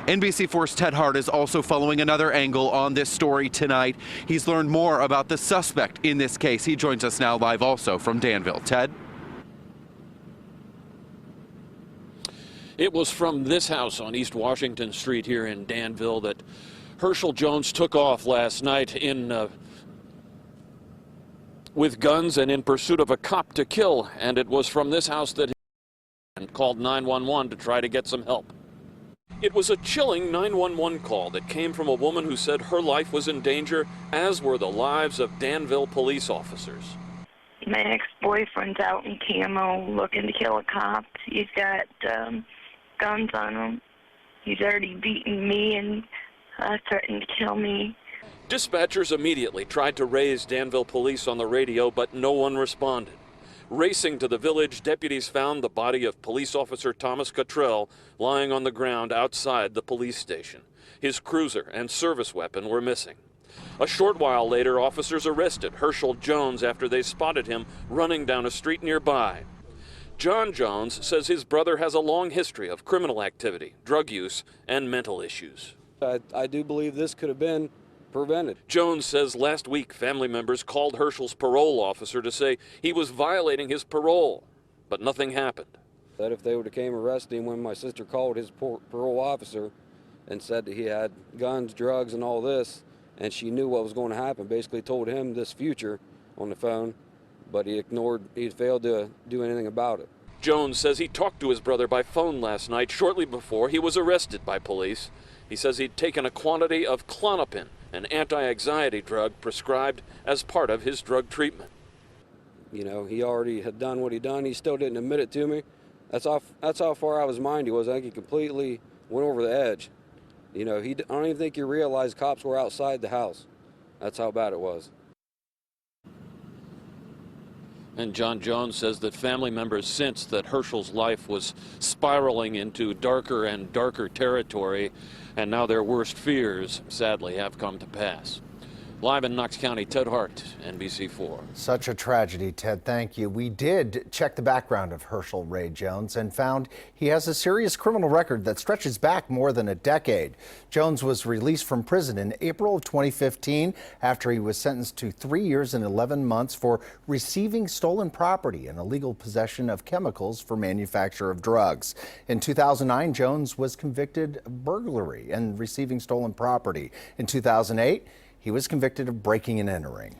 NBC4's Ted Hart is also following another angle on this story tonight. He's learned more about the suspect in this case. He joins us now live also from Danville. Ted? It was from this house on East Washington Street here in Danville that Herschel Jones took off last night with guns and in pursuit of a cop to kill. And it was from this house that he called 911 to try to get some help. It was a chilling 911 call that came from a woman who said her life was in danger, as were the lives of Danville police officers. My ex-boyfriend's out in camo looking to kill a cop. He's got guns on him. He's already beaten me and threatened to kill me. Dispatchers immediately tried to raise Danville police on the radio, but no one responded. Racing to the village, deputies found the body of police officer Thomas Cottrell lying on the ground outside the police station. His cruiser and service weapon were missing. A short while later, officers arrested Herschel Jones after they spotted him running down a street nearby. John Jones says his brother has a long history of criminal activity, drug use, and mental issues. I do believe this could have been prevented. Jones says last week family members called Herschel's parole officer to say he was violating his parole, but nothing happened. That if they would have came arresting him when my sister called his parole officer and said that he had guns, drugs, and all this, and she knew what was going to happen, basically told him this future on the phone, but he failed to do anything about it. Jones says he talked to his brother by phone last night shortly before he was arrested by police. He says he'd taken a quantity of Klonopin, an anti-anxiety drug prescribed as part of his drug treatment. You know, he already had done what he done. He still didn't admit it to me. That's how far out of his mind he was. I think he completely went over the edge. You know, I don't even think he realized cops were outside the house. That's how bad it was. And John Jones says that family members sensed that Herschel's life was spiraling into darker and darker territory, and now their worst fears, sadly, have come to pass. Live in Knox County, Ted Hart, NBC4. Such a tragedy, Ted. Thank you. We did check the background of Herschel Ray Jones and found he has a serious criminal record that stretches back more than a decade. Jones was released from prison in April of 2015 after he was sentenced to 3 years and 11 months for receiving stolen property and illegal possession of chemicals for manufacture of drugs. In 2009, Jones was convicted of burglary and receiving stolen property. In 2008, he was convicted of breaking and entering.